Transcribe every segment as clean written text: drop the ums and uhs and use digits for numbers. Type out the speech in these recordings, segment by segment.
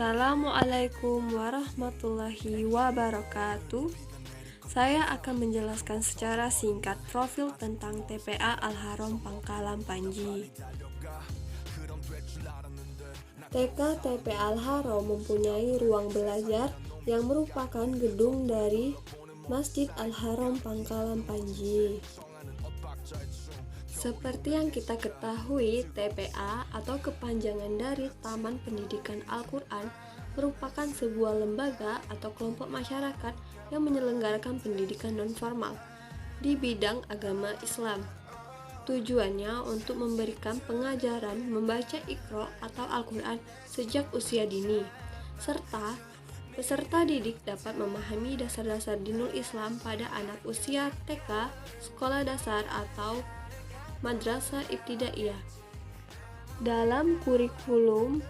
Assalamualaikum warahmatullahi wabarakatuh. Saya akan menjelaskan secara singkat profil tentang TPA Al-Haram Pangkalan Panji. TK TPA Al-Haram mempunyai ruang belajar yang merupakan gedung dari Masjid Al-Haram Pangkalan Panji. Seperti yang kita ketahui, TPA atau kepanjangan dari Taman Pendidikan Al-Quran merupakan sebuah lembaga atau kelompok masyarakat yang menyelenggarakan pendidikan non-formal di bidang agama Islam. Tujuannya untuk memberikan pengajaran membaca Iqra atau Al-Quran sejak usia dini, serta peserta didik dapat memahami dasar-dasar dinul Islam pada anak usia TK, sekolah dasar atau madrasah ibtidaiyah. Dalam kurikulum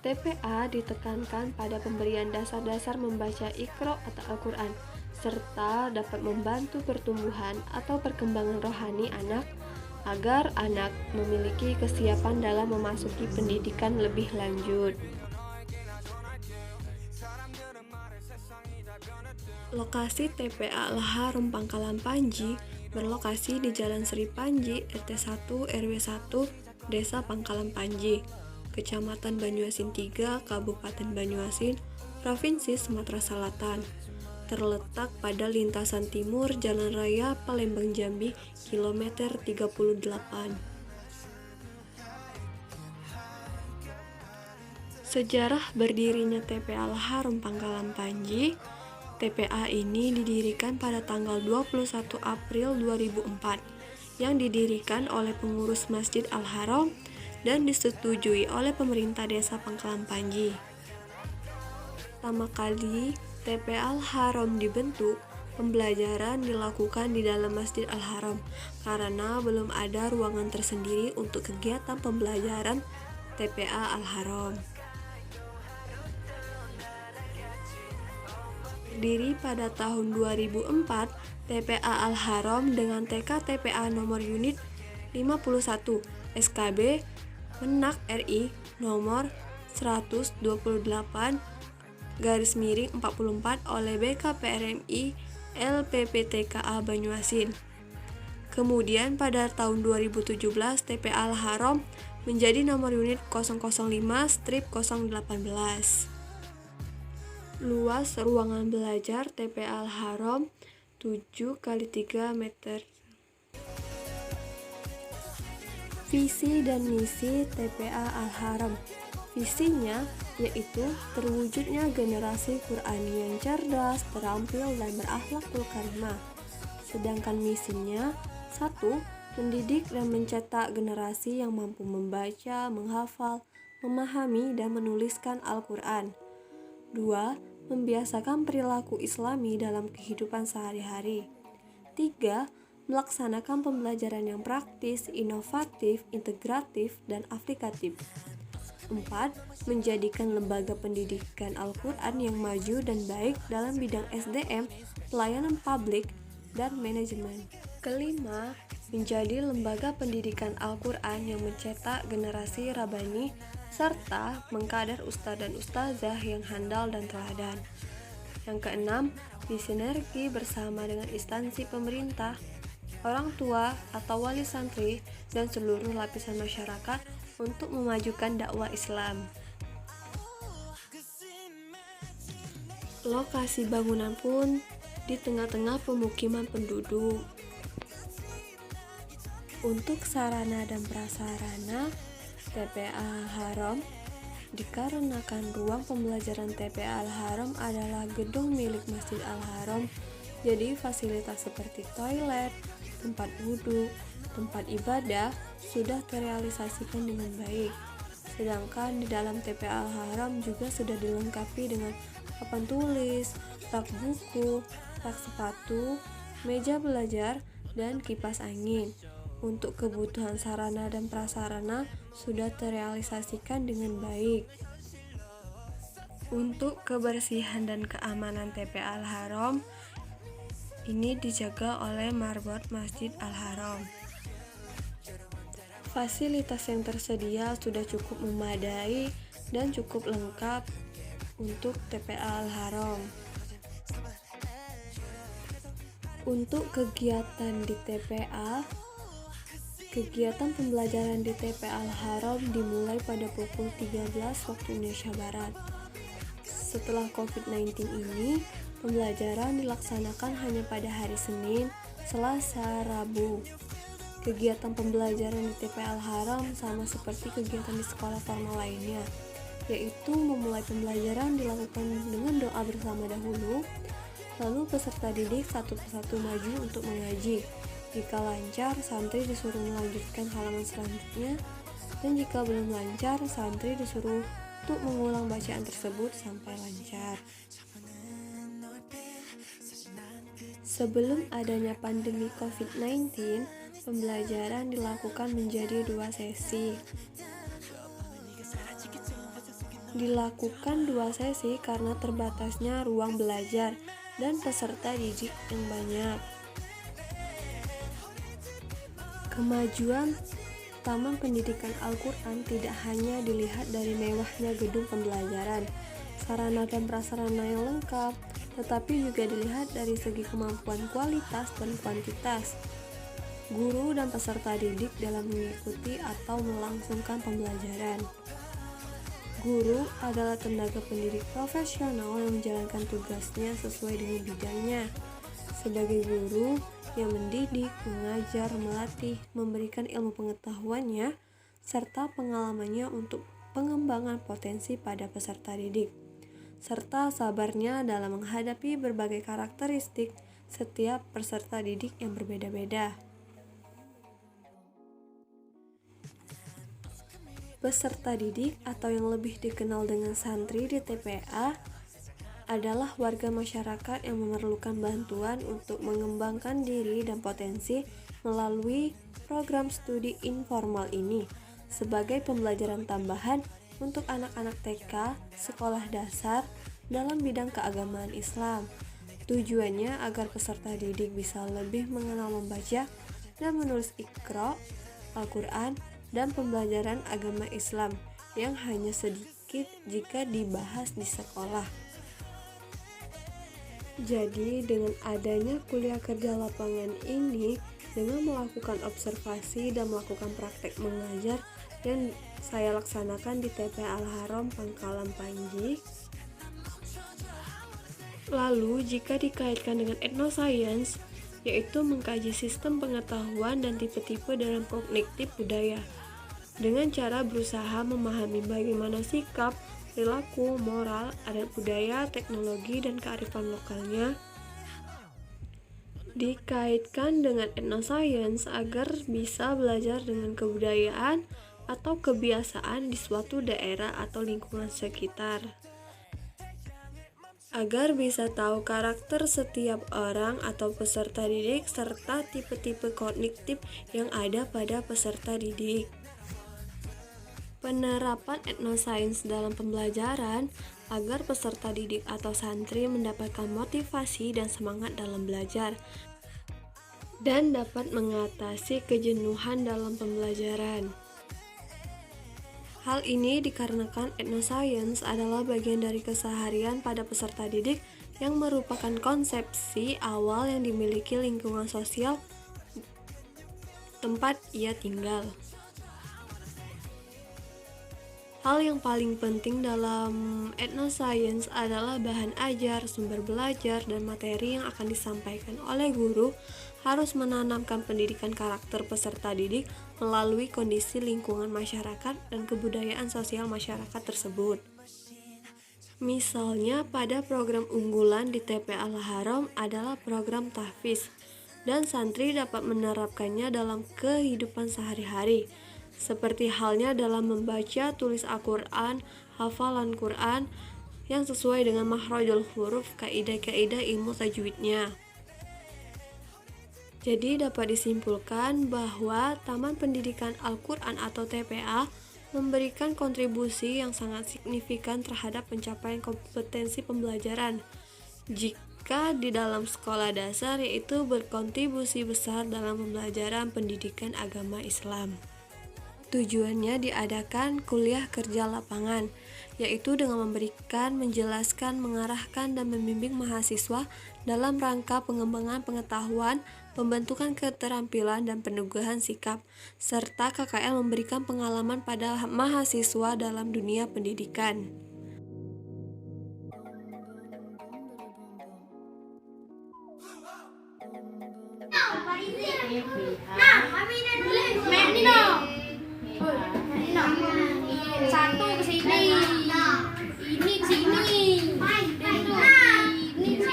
TPA ditekankan pada pemberian dasar-dasar membaca Iqra atau Al-Quran, serta dapat membantu pertumbuhan atau perkembangan rohani anak agar anak memiliki kesiapan dalam memasuki pendidikan lebih lanjut. Lokasi TPA Al-Haram Pangkalan Panji berlokasi di Jalan Sri Panji, RT 1 RW 1, Desa Pangkalan Panji, Kecamatan Banyuasin 3, Kabupaten Banyuasin, Provinsi Sumatera Selatan. Terletak pada lintasan timur Jalan Raya Palembang Jambi, kilometer 38. Sejarah berdirinya TPA Al-Haram Pangkalan Panji. TPA ini didirikan pada tanggal 21 April 2004 yang didirikan oleh pengurus Masjid Al-Haram dan disetujui oleh pemerintah desa Pangkalan Panji. Pertama kali TPA Al-Haram dibentuk, pembelajaran dilakukan di dalam Masjid Al-Haram karena belum ada ruangan tersendiri untuk kegiatan pembelajaran TPA Al-Haram. Berdiri pada tahun 2004, TPA Al-Haram dengan TK TPA nomor unit 51 SKB Menak RI nomor 128/44 oleh BKPRMI LPPTKA Banyuasin. Kemudian pada tahun 2017 TPA Al-Haram menjadi nomor unit 005/018. Luas ruangan belajar TPA Al-Haram 7x3 meter. Visi dan misi TPA Al-Haram. Visinya yaitu terwujudnya generasi Qur'ani yang cerdas, terampil, dan berakhlakul karimah. Sedangkan misinya 1. Mendidik dan mencetak generasi yang mampu membaca, menghafal, memahami, dan menuliskan Al-Quran. 2. Membiasakan perilaku Islami dalam kehidupan sehari-hari. 3. Melaksanakan pembelajaran yang praktis, inovatif, integratif, dan aplikatif. 4. Menjadikan lembaga pendidikan Al-Quran yang maju dan baik dalam bidang SDM, pelayanan publik, dan manajemen. Kelima, menjadi lembaga pendidikan Al-Quran yang mencetak generasi Rabbani serta mengkader ustadz dan ustazah yang handal dan teladan. Yang keenam, disinergi bersama dengan instansi pemerintah, orang tua atau wali santri, dan seluruh lapisan masyarakat untuk memajukan dakwah Islam. Lokasi bangunan pun di tengah-tengah pemukiman penduduk. Untuk sarana dan prasarana TPA Al-Haram, dikarenakan ruang pembelajaran TPA Al-Haram adalah gedung milik Masjid Al-Haram, jadi fasilitas seperti toilet, tempat wudhu, tempat ibadah sudah terrealisasikan dengan baik. Sedangkan di dalam TPA Al-Haram juga sudah dilengkapi dengan papan tulis, rak buku, rak sepatu, meja belajar, dan kipas angin. Untuk kebutuhan sarana dan prasarana sudah terrealisasikan dengan baik. Untuk kebersihan dan keamanan TPA Al-Haram ini dijaga oleh marbot Masjid Al-Haram. Fasilitas yang tersedia sudah cukup memadai dan cukup lengkap untuk TPA Al-Haram. Untuk kegiatan di TPA, kegiatan pembelajaran di TPA Al-Haram dimulai pada pukul 13 waktu Indonesia Barat. Setelah COVID-19 ini, pembelajaran dilaksanakan hanya pada hari Senin, Selasa, Rabu. Kegiatan pembelajaran di TPA Al-Haram sama seperti kegiatan di sekolah formal lainnya, yaitu memulai pembelajaran dilakukan dengan doa bersama dahulu, lalu peserta didik satu persatu maju untuk mengaji. Jika lancar, santri disuruh melanjutkan halaman selanjutnya, dan jika belum lancar, santri disuruh untuk mengulang bacaan tersebut sampai lancar. Sebelum adanya pandemi COVID-19, pembelajaran dilakukan menjadi 2 sesi. Dilakukan 2 sesi karena terbatasnya ruang belajar dan peserta didik yang banyak. Kemajuan Taman Pendidikan Al-Quran tidak hanya dilihat dari mewahnya gedung pembelajaran, sarana dan prasarana yang lengkap, tetapi juga dilihat dari segi kemampuan kualitas dan kuantitas guru dan peserta didik dalam mengikuti atau melangsungkan pembelajaran. Guru adalah tenaga pendidik profesional yang menjalankan tugasnya sesuai dengan bidangnya. Sebagai guru yang mendidik, mengajar, melatih, memberikan ilmu pengetahuannya, serta pengalamannya untuk pengembangan potensi pada peserta didik, serta sabarnya dalam menghadapi berbagai karakteristik setiap peserta didik yang berbeda-beda. Peserta didik atau yang lebih dikenal dengan santri di TPA adalah warga masyarakat yang memerlukan bantuan untuk mengembangkan diri dan potensi melalui program studi informal ini sebagai pembelajaran tambahan untuk anak-anak TK, sekolah dasar dalam bidang keagamaan Islam. Tujuannya agar peserta didik bisa lebih mengenal membaca dan menulis Iqra, Al-Quran, dan pembelajaran agama Islam yang hanya sedikit jika dibahas di sekolah. Jadi dengan adanya kuliah kerja lapangan ini, dengan melakukan observasi dan melakukan praktek mengajar yang saya laksanakan di TPA Al-Haram Pangkalan Panji. Lalu jika dikaitkan dengan etnoscience, yaitu mengkaji sistem pengetahuan dan tipe-tipe dalam kognitif budaya dengan cara berusaha memahami bagaimana sikap, perilaku, moral, adat budaya, teknologi, dan kearifan lokalnya. Dikaitkan dengan etnoscience agar bisa belajar dengan kebudayaan atau kebiasaan di suatu daerah atau lingkungan sekitar, agar bisa tahu karakter setiap orang atau peserta didik serta tipe-tipe kognitif yang ada pada peserta didik. Penerapan etnoscience dalam pembelajaran agar peserta didik atau santri mendapatkan motivasi dan semangat dalam belajar dan dapat mengatasi kejenuhan dalam pembelajaran. Hal ini dikarenakan etnoscience adalah bagian dari keseharian pada peserta didik yang merupakan konsepsi awal yang dimiliki lingkungan sosial tempat ia tinggal. Hal yang paling penting dalam etnoscience adalah bahan ajar, sumber belajar, dan materi yang akan disampaikan oleh guru harus menanamkan pendidikan karakter peserta didik melalui kondisi lingkungan masyarakat dan kebudayaan sosial masyarakat tersebut. Misalnya pada program unggulan di TPA Al-Haram adalah program tahfiz, dan santri dapat menerapkannya dalam kehidupan sehari-hari, seperti halnya dalam membaca tulis Al-Quran, hafalan Quran yang sesuai dengan makhrajul huruf, kaidah-kaidah ilmu tajwidnya. Jadi dapat disimpulkan bahwa Taman Pendidikan Al-Quran atau TPA memberikan kontribusi yang sangat signifikan terhadap pencapaian kompetensi pembelajaran jika di dalam sekolah dasar, yaitu berkontribusi besar dalam pembelajaran pendidikan agama Islam. Tujuannya diadakan kuliah kerja lapangan, yaitu dengan memberikan, menjelaskan, mengarahkan, dan membimbing mahasiswa dalam rangka pengembangan pengetahuan, pembentukan keterampilan, dan peneguhan sikap, serta KKL memberikan pengalaman pada mahasiswa dalam dunia pendidikan. Satu ke sini, ini ke sini, ini ke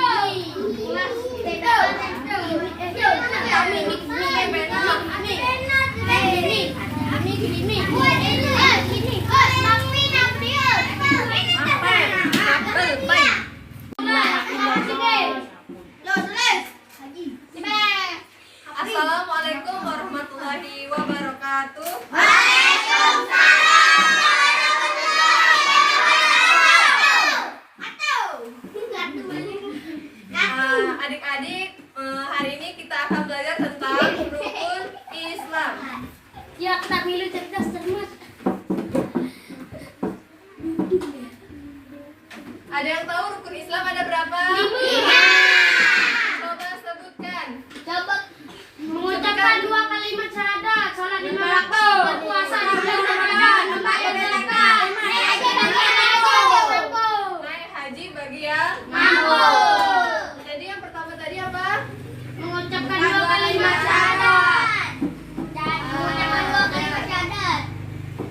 Assalamualaikum warahmatullahi wabarakatuh. Adik-adik, hari ini kita akan belajar tentang rukun Islam. Ya, kita milih cerdas cermat. Ada yang tahu rukun Islam ada berapa? 5. Coba sebutkan. Coba mengucapkan 2 kalimat syahadat, sholat 5 waktu, berpuasa di bulan Ramadan, naik haji bagi yang mampu. Jadi yang pertama tadi apa? Mengucapkan 2 kalimat syahadat.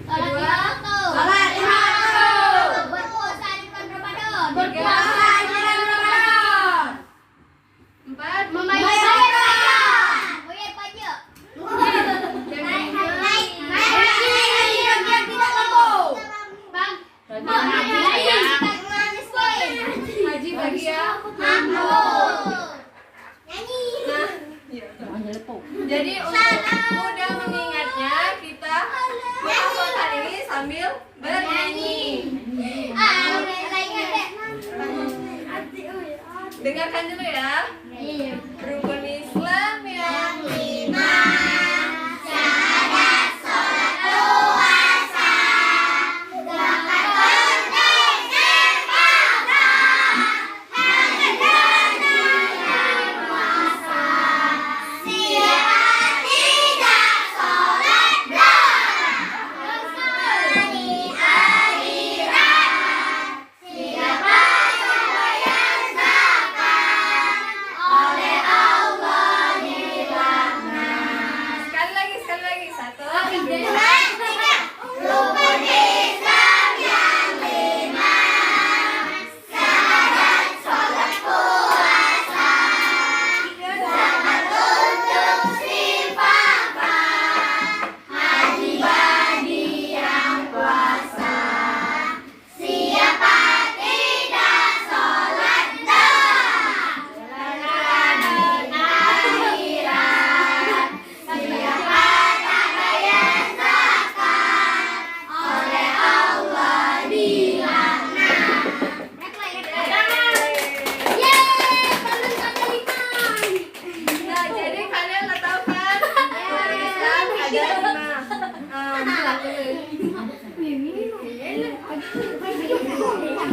Sholat 5 waktu. Berpuasa di bulan Ramadan. Empat. Membayar zakat. Bayar pajak. Haji bagi yang Jadi untuk mudah mengingatnya, kita menghafalkan ini sambil bernyanyi. Dengarkan dulu ya. Rukun Islam yang 5. Sekali lagi. 5.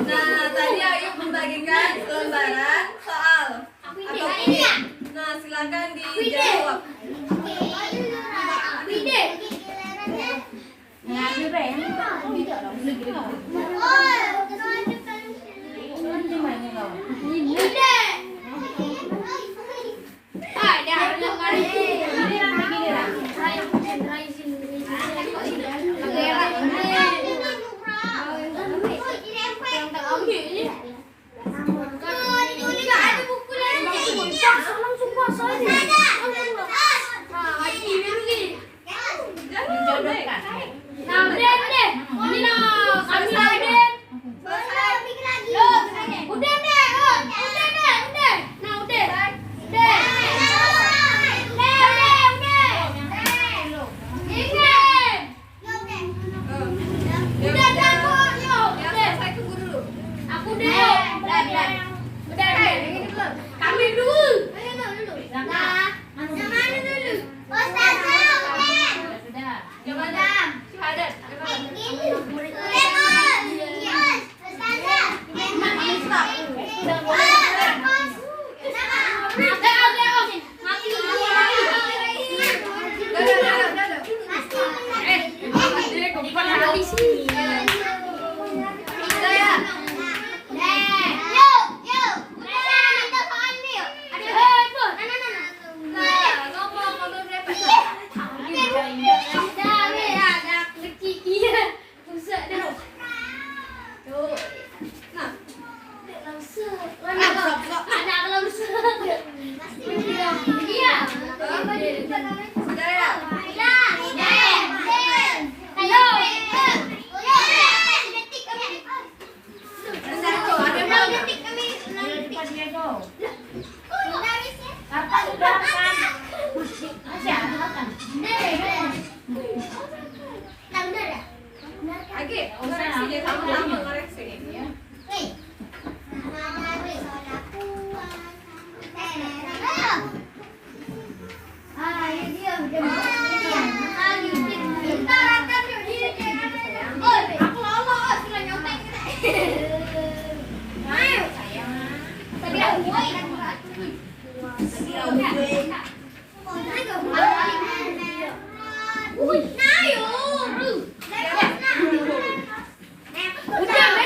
Nah, tadi Ayu membagikan lembaran soal atau kuis. Nah, silakan dijawab. bukan di sini. Udah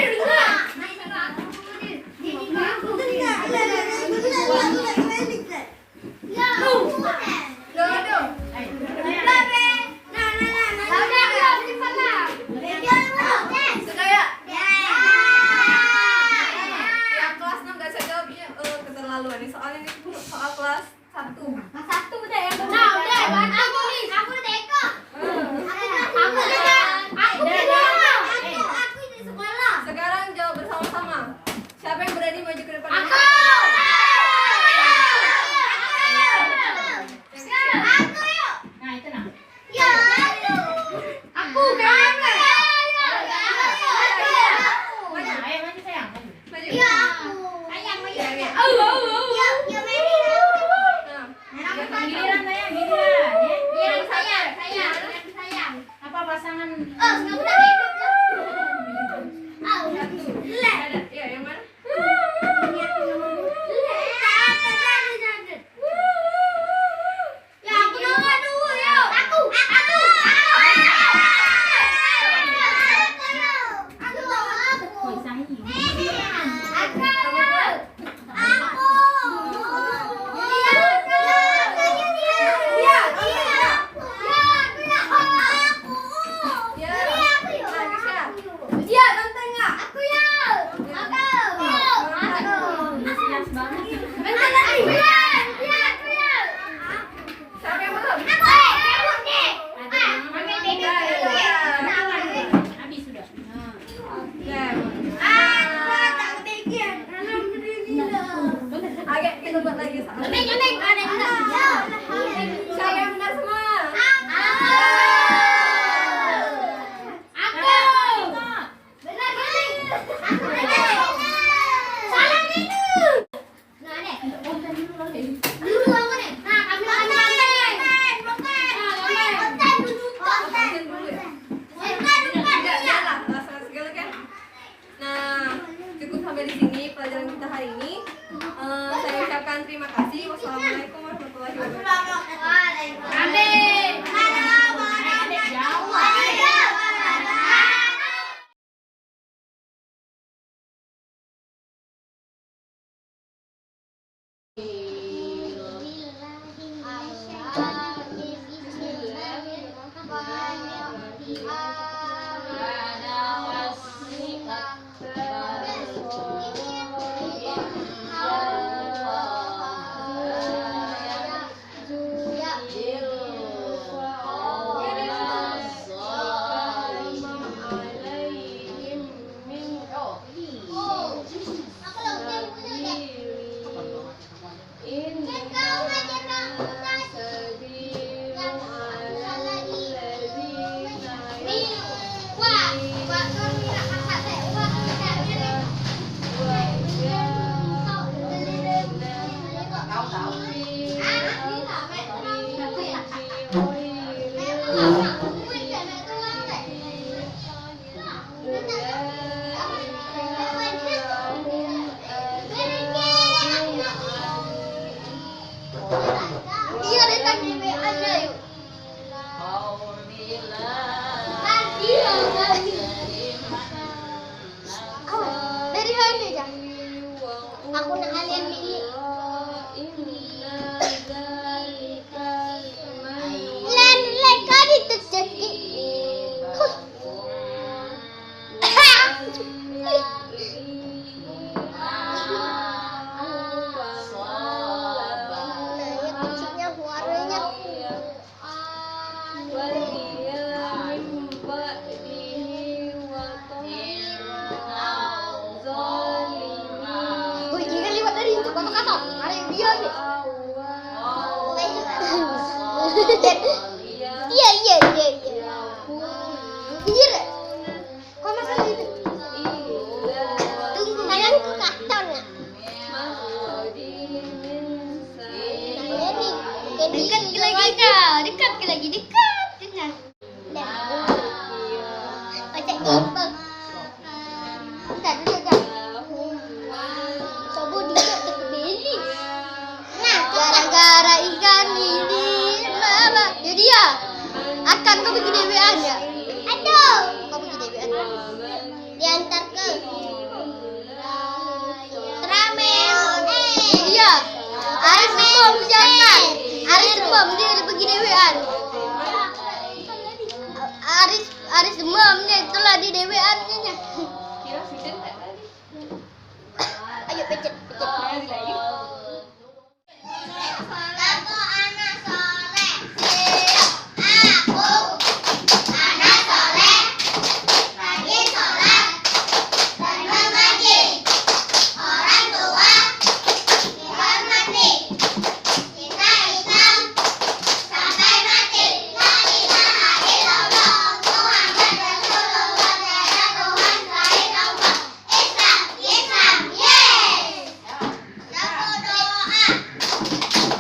toh. Hari dia nih. Iya. Jujur. Kok masalah itu? Tunggu tanganku katon ya. Dekat lagi kau, dekat lagi. Baca ipeng. Tak dulu. Coba dia terkebeli. Nah, gara-gara ikan ini, mama. Jadi ya, akan kau pergi DWA ya? Aduh, kau pergi DWA. Diantar ke Tramel. Iya, Aris semua menjalankan. Aris semua dia pergi DWA. Aris demamnya itulah di DWA-nya. Ayo pecet. Aku anak soleh. Aku anak soleh. Rajin sholat dan mengaji. Orang tua dihormati. Kita Islam sampai mati. La ilaha illallah Muhammad Rasulullah. Tiada Tuhan selain Allah. Islam, yes. Satu doa.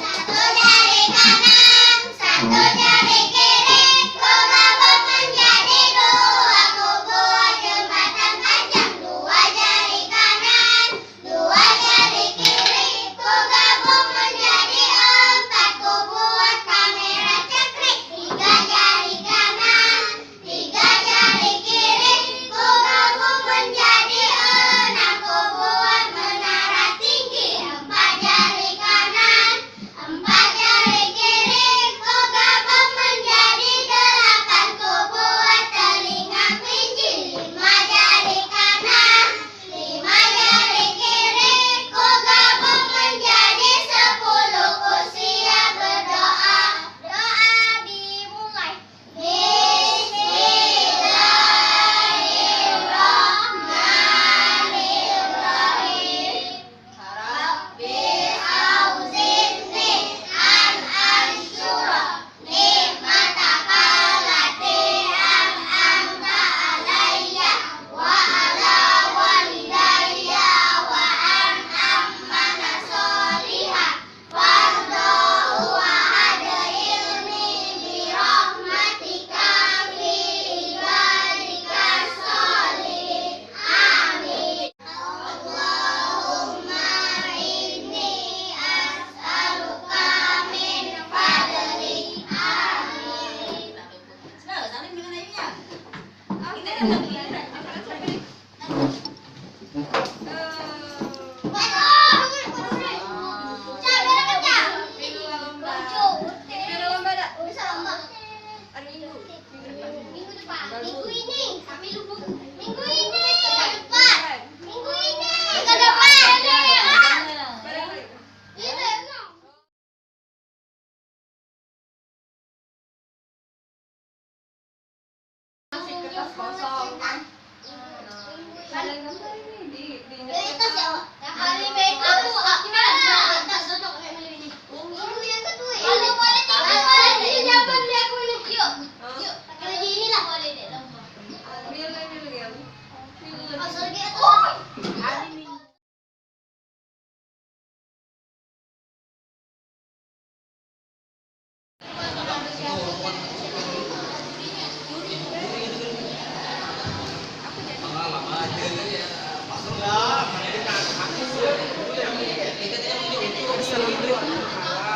Satu jari kanan, satu jari kiri. Kegabung menjadi dua. Ku buat jembatan panjang. Dua jari kanan, dua jari kiri. Kegabung menjadi empat. Ku buat kamera cekrik. Tiga jari kanan, tiga jari kiri. Kegabung menjadi enam. Ku buat menara tinggi. Empat jari kanan, empat jari kiri. Kegabung menjadi delapan. Ku buat telinga kelinci. Lima jari kanan, lima jari kiri. Kegabung menjadi 10. Ku siap berdoa. Doa dimulai. Bismillahirrahmanirrahim. Rabbi auzinni an ansyura nikmataka allati an'amta alayya wa ala walidayya wa an amana sholihan wardahu wa hadilni bi rahmatika fi ibadika sholihin. Amin. Allahumma inni as'aluka min fadlik. Amin. Minggu ini ke depan. Kertas kosong kan?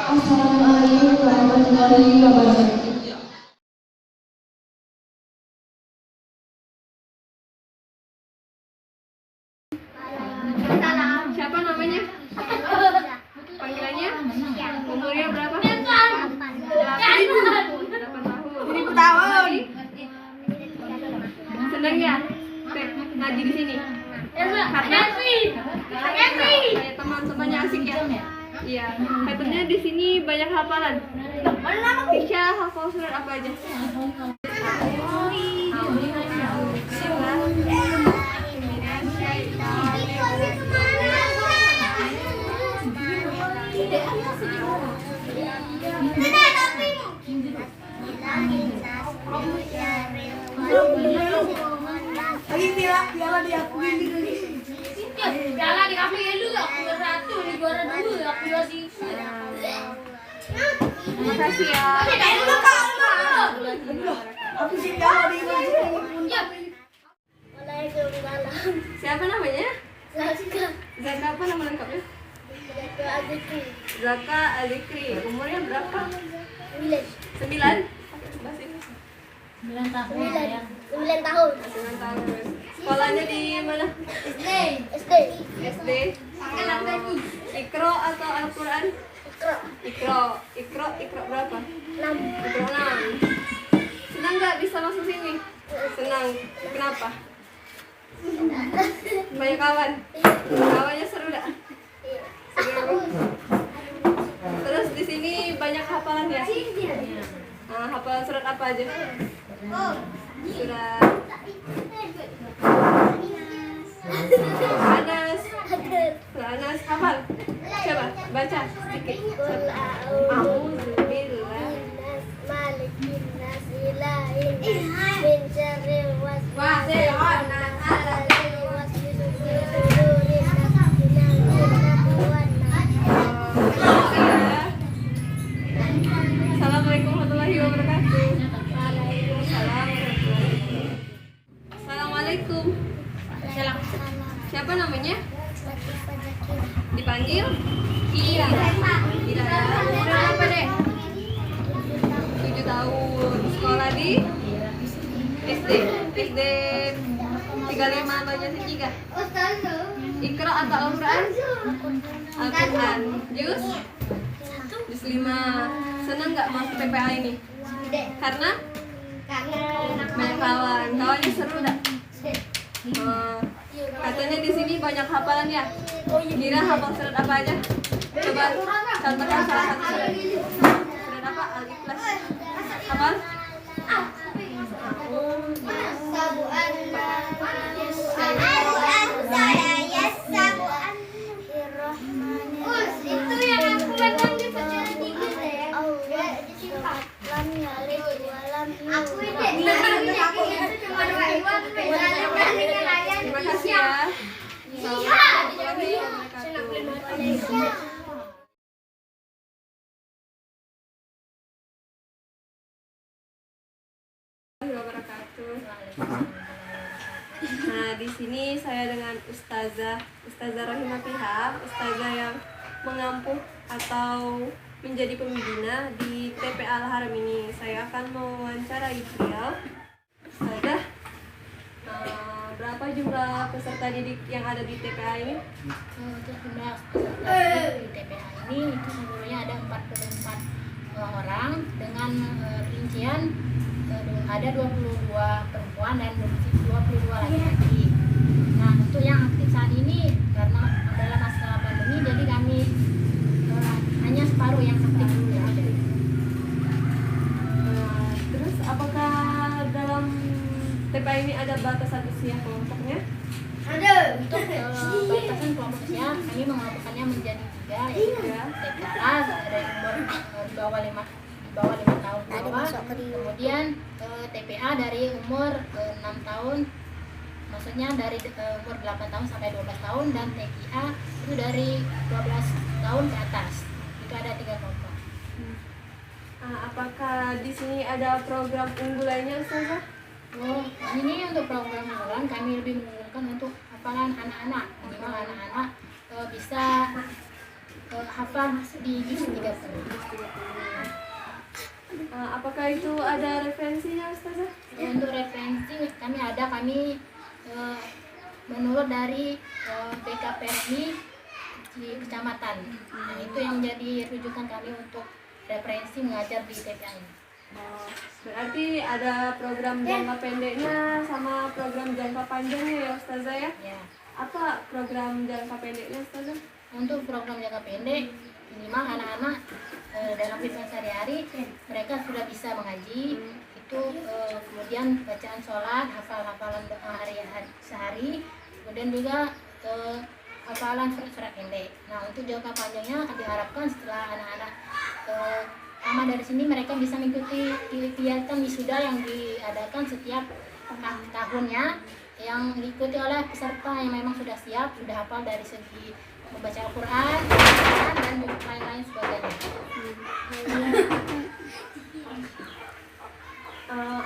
Assalamualaikum warahmatullahi wabarakatuh. Siapa namanya? Panggilannya? Umurnya berapa? 8 tahun. Seneng ya? Ngaji di sini? Karena kayak teman-temannya asik ya? Iya. Katanya di sini banyak hafalan. Tisha hafal surat apa aja? piala di aku ini. Piala di aku ini dulu, aku juara 1, ini juara 2, aku juara 3. Makasih ya. Aku sih piala di ini. Waalaikumsalam. Siapa namanya? Zaka. Zaka apa nama lengkapnya? Zaka Azikri. Zaka Alikri. Umurnya berapa? 9 9. 9 tahun. 9 tahun. 9 tahun. Sekolahnya di mana? SD. SD. Ikro atau Al-Quran? Ikro berapa? 6. Ikro 6. Senang nggak bisa masuk sini? Senang. Kenapa? Banyak kawan. Kawannya seru nggak? Seru. Terus di sini banyak hafalan ya? Hafalan surat apa aja? Surat Anas. Surat Anas hafal. Coba baca sedikit. A'udzubillah. Malikin nas ilahin nas min syarril waswasil Assalamualaikum warahmatullahi wabarakatuh. Assalamualaikum. Siapa namanya? Dipanggil? Kira. Kira. Umur berapa, Dek? 7 tahun. Sekolah di SD. SD 35 Banjar Tiga. Ikra atau Al-Quran? Al-Quran. Jus 5. Senang nggak masuk TPA ini? Karena banyak kawan. Kawannya seru nggak? Katanya di sini banyak hafalan ya? Kira hafal surat apa aja? Coba contohkan salah satu surat. Surat apa? Al-Ikhlas. Hafal? Itu yang aku pegang di pecah 3 ya. Lam yalid wa lam Aku yulad. ini aku itu cuma 2 Terima kasih ya. Assalamualaikum warahmatullahi wabarakatuh. Nah, di sini saya dengan Ustazah Rahimah Pihak, Ustazah yang mengampuh atau menjadi pembina di TPA Al-Haram ini. Saya akan mewawancarai beliau. Ustazah, berapa jumlah peserta didik yang ada di TPA ini? Untuk jumlah peserta di TPA ini itu seluruhnya ada 44 orang dengan rincian ada 22 perempuan dan 22 laki-laki. Nah, untuk yang aktif saat ini karena adalah masa pandemi, jadi kami hanya separuh yang aktif dulu yang ada. Terus apakah dalam TPA ini ada batasan usia kelompoknya? Untuk batasan kelompok usia kami mengelompokkannya menjadi 3, yaitu TPA dari umur di bawah 5 tahun ke bawah, kemudian TPA dari umur 6 tahun, maksudnya dari umur 8 tahun sampai 12 tahun, dan TKA itu dari 12 tahun ke atas. Itu ada 3 kelompok. Apakah di sini ada program unggulannya, Ustazah? Oh, ini untuk program unggulan kami lebih mengunggulkan untuk hafalan anak-anak, minimal anak-anak bisa hafal di juz 30. Apakah itu ada referensinya, Ustazah? Untuk referensi kami menurut dari BKPMI di kecamatan. Nah, itu yang menjadi rujukan kami untuk referensi mengajar di TPA ini. Berarti ada program jangka pendeknya sama program jangka panjangnya ya, Ustazah ya? Ya. Apa program jangka pendeknya, Ustazah? Untuk program jangka pendek, minimal anak-anak dalam kehidupan sehari-hari mereka sudah bisa mengaji, itu kemudian bacaan sholat, hafalan doa hari-hari sehari, kemudian juga hafalan surat-surat pendek. Nah, untuk jangka panjangnya diharapkan setelah anak-anak tamat dari sini mereka bisa mengikuti kegiatan wisuda yang diadakan setiap tahunnya yang diikuti oleh peserta yang memang sudah siap, sudah hafal dari segi membaca Al-Quran, dan lain-lain sebagainya.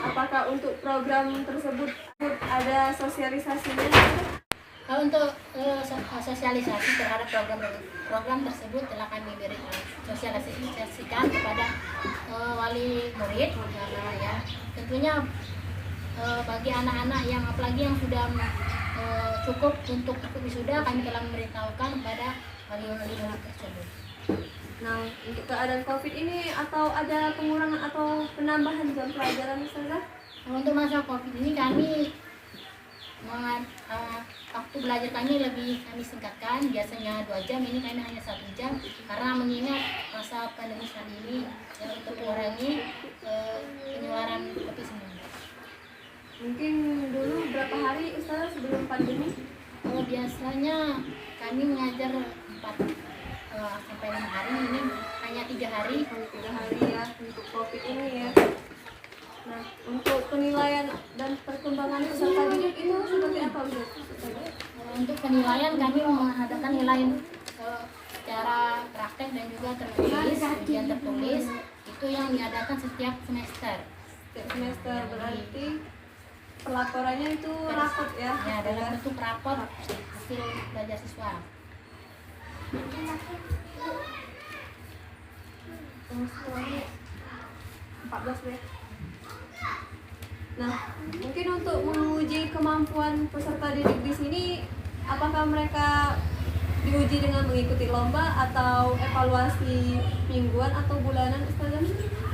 Apakah untuk program tersebut ada sosialisasinya? Kalau untuk sosialisasi terhadap program tersebut telah kami beri sosialisasikan kepada wali murid, ya. Tentunya bagi anak-anak yang apalagi yang sudah cukup untuk ikut wisuda, kami telah memberitahukan kepada wali-wali murid tersebut. Nah, untuk keadaan COVID ini atau ada pengurangan atau penambahan jam pelajaran Ustazah? Untuk masa COVID ini kami waktu belajar kami lebih kami singkatkan, biasanya 2 jam, ini kami hanya 1 jam karena mengingat masa pandemi saat ini ya, untuk mengurangi penularan COVID-19. Mungkin dulu berapa hari Ustazah sebelum pandemi? Biasanya kami mengajar 4 sampai 5 hari, ini hanya 3 hari. 3 hari ya untuk COVID ini ya. Nah, untuk penilaian dan perkembangan peserta didik itu seperti apa Ustazah? Untuk penilaian kami mengadakan nilai secara praktek dan juga tertulis, ujian tertulis itu yang diadakan setiap semester. Setiap semester berarti pelaporannya itu rapot ya? Ya, dalam bentuk rapor hasil belajar siswa. Semuanya 14 deh. Nah, mungkin untuk menguji kemampuan peserta didik di sini, apakah mereka diuji dengan mengikuti lomba atau evaluasi mingguan atau bulanan, Ustazah?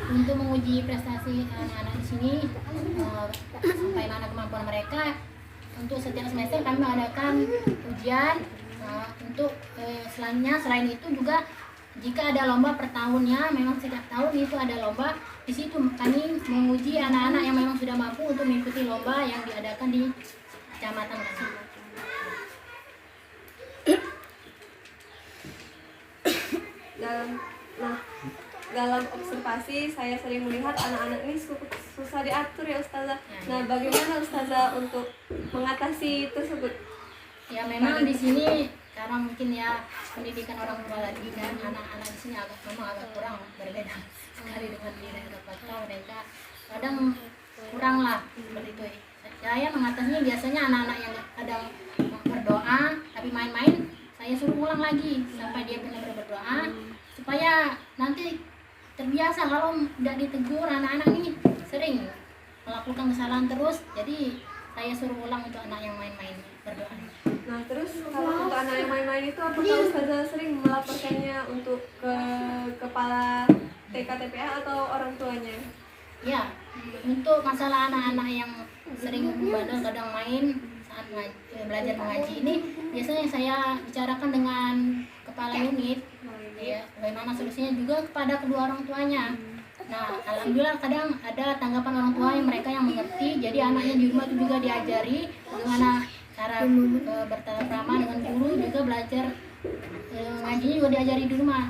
Untuk menguji prestasi anak-anak di sini sampai mana kemampuan mereka, untuk setiap semester kami mengadakan ujian. Untuk selanjutnya, selain itu juga jika ada lomba per tahunnya, memang setiap tahun itu ada lomba. Di situ kami menguji anak-anak yang memang sudah mampu untuk mengikuti lomba yang diadakan di kecamatan kami. Dalam observasi saya sering melihat anak-anak ini susah diatur ya Ustazah. Nah, bagaimana Ustazah untuk mengatasi tersebut? Ya, memang di sini karena mungkin ya pendidikan orang tua lagi kan, anak-anak di sini agak kurang, berbeda sekali dengan di daerah kota. Mereka kadang kurang lah seperti itu. Saya mengatasinya biasanya anak-anak yang kadang berdoa tapi main-main, saya suruh ulang lagi sampai dia benar-benar berdoa supaya nanti terbiasa. Kalau tidak ditegur, anak-anak ini sering melakukan kesalahan terus, jadi saya suruh ulang untuk anak yang main-main berdoa. Nah, terus kalau untuk anak yang main-main itu apakah Ustazah sering melaporkannya untuk ke kepala TK TPA atau orang tuanya? Ya, untuk masalah anak-anak yang sering bandel kadang main saat belajar mengaji ini, biasanya saya bicarakan dengan kepala unit, ya, bagaimana solusinya juga kepada kedua orang tuanya. Nah, alhamdulillah kadang ada tanggapan orang tua yang mereka yang mengerti, jadi anaknya di rumah itu juga diajari bagaimana cara bertatap krama dengan guru, juga belajar ngajinya juga diajari di rumah.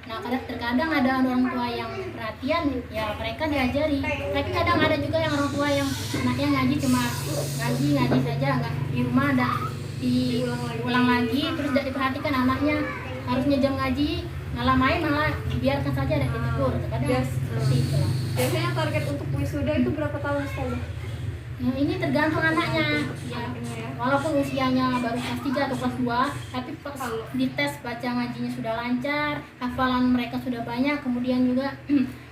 Nah, terkadang ada orang tua yang perhatian, ya mereka diajari. Tapi kadang ada juga yang orang tua yang anaknya ngaji cuma ngaji saja, nggak di rumah ada diulang lagi, terus tidak diperhatikan anaknya harusnya jam ngaji malah main, malah biarkan saja ada ditegur. Kadang seperti itu. Biasanya target untuk wisuda itu berapa tahun Ustazah? Nah, ini tergantung anaknya ya. Walaupun usianya baru kelas 3 atau kelas 2, tapi pas dites baca ngajinya sudah lancar, hafalan mereka sudah banyak, kemudian juga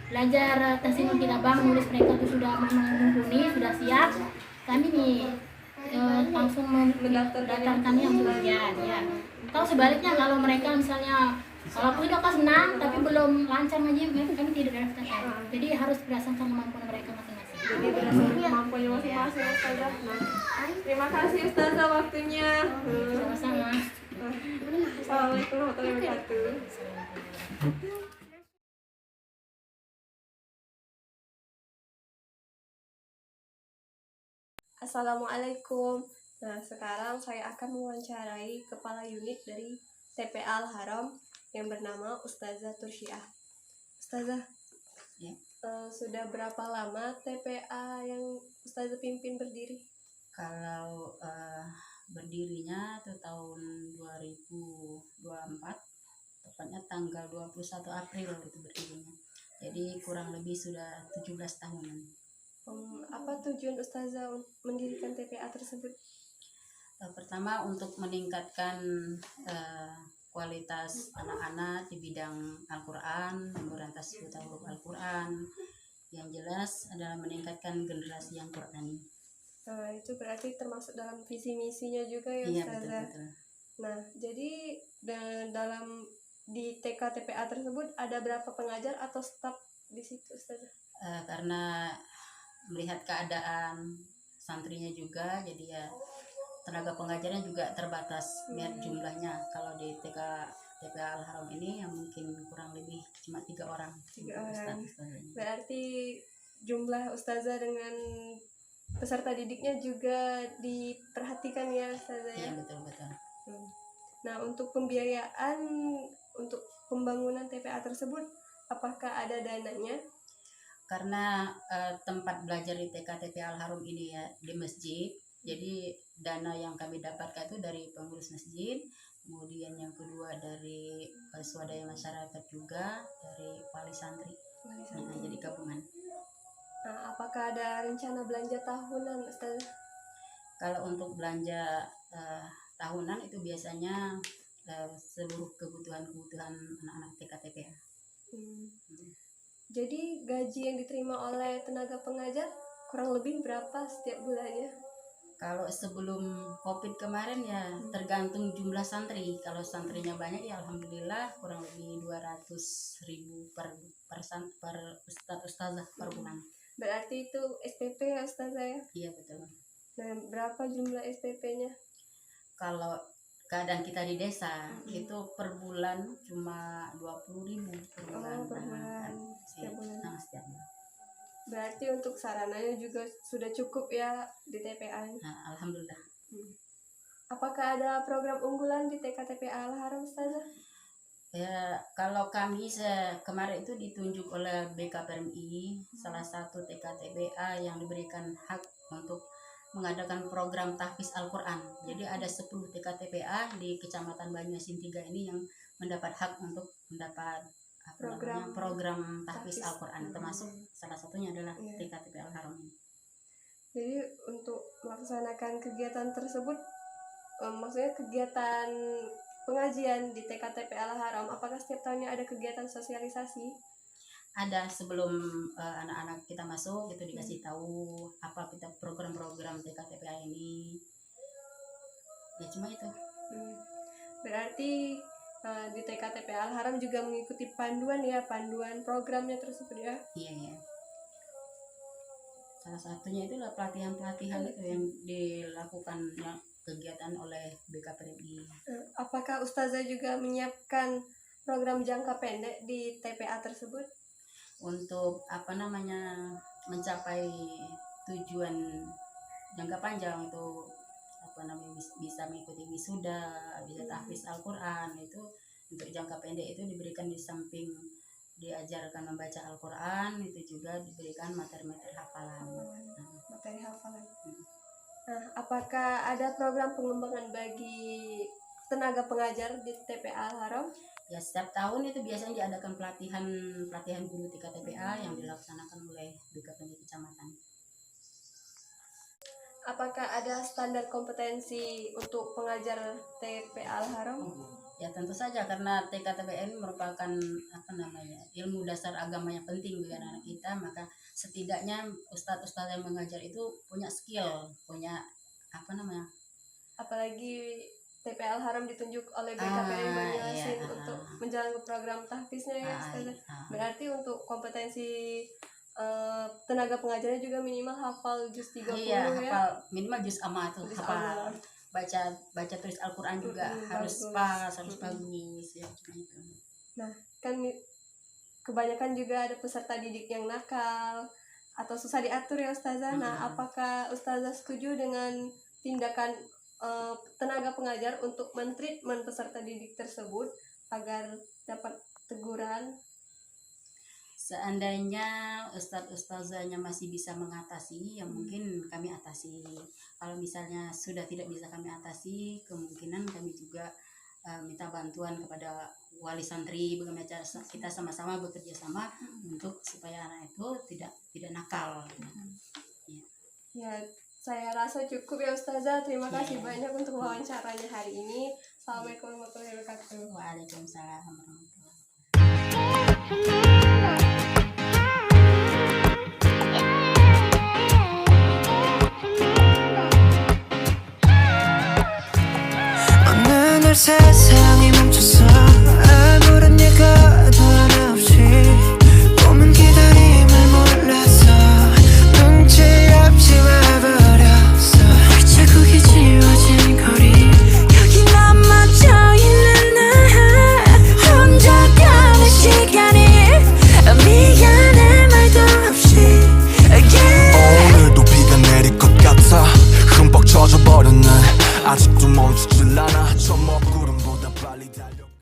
belajar tasinul kitabah, menulis mereka itu sudah mumpuni, sudah siap, kami nih langsung mendaftarkannya yang ujian ya. Atau sebaliknya, kalau mereka misalnya walaupun udah kelas 6 tapi belum lancar ngaji, kami tidak daftarkan. Jadi harus berdasarkan kemampuan mereka masing-masing. Jadi berdasarkan kemampuannya masing-masing Ustazah. Nah, terima kasih Ustazah waktunya. Sama-sama. Assalamualaikum warahmatullahi wabarakatuh. Assalamualaikum. Nah, sekarang saya akan mewawancarai kepala unit dari TPA Al Haram yang bernama Ustazah Tursyiah. Ustazah, Sudah berapa lama TPA yang Ustazah pimpin berdiri? Kalau berdirinya itu tahun 2024, tepatnya tanggal 21 April itu berdirinya. Jadi kurang lebih sudah 17 tahunan. Apa tujuan Ustazah mendirikan TPA tersebut? Pertama untuk meningkatkan kualitas anak-anak di bidang Al-Quran, memberantas buta huruf Al-Quran. Yang jelas adalah meningkatkan generasi yang Qurani. Nah, itu berarti termasuk dalam visi misinya juga ya Iya, Ustazah. betul-betul. Nah, jadi dalam di TK TPA tersebut ada berapa pengajar atau staf di situ Ustazah? Karena melihat keadaan santrinya juga, jadi ya tenaga pengajarnya juga terbatas lihat jumlahnya. Kalau di TPA Al-Haram ini yang mungkin kurang lebih cuma 3 orang. 3 orang. Ustaz-ustaznya. Berarti jumlah Ustazah dengan peserta didiknya juga diperhatikan ya Ustazah ya? Iya, betul-betul. Nah, untuk pembiayaan untuk pembangunan TPA tersebut, apakah ada dananya? Karena tempat belajar di TPA Al-Haram ini ya di masjid, jadi dana yang kami dapatkan itu dari pengurus masjid, kemudian yang kedua dari swadaya masyarakat juga, dari wali santri. Nah, jadi gabungan. Nah, apakah ada rencana belanja tahunan Ustazah? Kalau untuk belanja tahunan itu biasanya seluruh kebutuhan anak-anak TPA. Jadi gaji yang diterima oleh tenaga pengajar kurang lebih berapa setiap bulannya? Kalau sebelum COVID kemarin ya tergantung jumlah santri. Kalau santrinya banyak ya alhamdulillah kurang lebih 200.000 per ustazah per bulan. Berarti itu SPP ya Ustazah ya? Iya, betul. Nah, berapa jumlah SPP-nya? Kalau keadaan kita di desa itu per bulan cuma 20.000 per bulan. Per bulan. Setiap bulan. Setiap bulan. Berarti untuk sarananya juga sudah cukup ya di TPA. Nah, alhamdulillah. Apakah ada program unggulan di TPA Al-Haram Ustazah? Ya, kalau kami kemarin itu ditunjuk oleh BKPMI, salah satu TPA yang diberikan hak untuk mengadakan program tahfiz Al-Quran. Jadi ada 10 TPA di Kecamatan Banyuasin 3 ini yang mendapat hak untuk mendapat program tahfiz Al-Quran, termasuk salah satunya adalah TPA Al-Haram ini. Jadi untuk melaksanakan kegiatan tersebut, maksudnya kegiatan pengajian di TPA Al-Haram, apakah setiap tahunnya ada kegiatan sosialisasi? Ada, sebelum anak-anak kita masuk itu dikasih tahu apa kita program-program TPA ini. Ya cuma itu. Berarti di TPA Al-Haram juga mengikuti panduan programnya tersebut ya? Iya. Salah satunya itulah pelatihan-pelatihan itu yang dilakukan kegiatan oleh BKPMI. Apakah Ustazah juga menyiapkan program jangka pendek di TPA tersebut? Untuk mencapai tujuan jangka panjang itu bisa mengikuti wisuda, bisa tahfiz Al-Quran. Itu untuk jangka pendek itu diberikan di samping diajarkan membaca Al-Quran, itu juga diberikan materi-materi hafalan. Materi hafalan. Nah, apakah ada program pengembangan bagi tenaga pengajar di TPA Al-Haram? Ya, setiap tahun itu biasanya diadakan pelatihan guru TPA yang dilaksanakan oleh BKPMI kecamatan. Apakah ada standar kompetensi untuk pengajar TPA Al-Haram? Ya tentu saja, karena TPN merupakan ilmu dasar agama yang penting bagi anak kita, maka setidaknya ustadz-ustadz yang mengajar itu punya skill, punya apalagi TPA Al-Haram ditunjuk oleh BKPM Banyuasin untuk menjalankan program tahfiznya ya Ustazah. Berarti untuk kompetensi tenaga pengajarnya juga minimal hafal juz 30 ya? Hafal minimal juz amma tuh, hafal. Baca tulis Al-Quran juga harus bagus ya, gitu. Nah, kan kebanyakan juga ada peserta didik yang nakal atau susah diatur ya Ustazah. Nah, apakah Ustazah setuju dengan tindakan tenaga pengajar untuk mentreatment peserta didik tersebut agar dapat teguran? Seandainya ustadz-ustazahnya masih bisa mengatasi, ya mungkin kami atasi. Kalau misalnya sudah tidak bisa kami atasi, kemungkinan kami juga minta bantuan kepada wali santri, bagaimana cara kita sama-sama bekerja sama untuk supaya anak itu tidak nakal. Ya, saya rasa cukup ya Ustazah. Terima kasih Iya. banyak untuk wawancaranya hari ini. Assalamualaikum warahmatullahi wabarakatuh. Waalaikumsalam warahmatullahi 어느 날 세상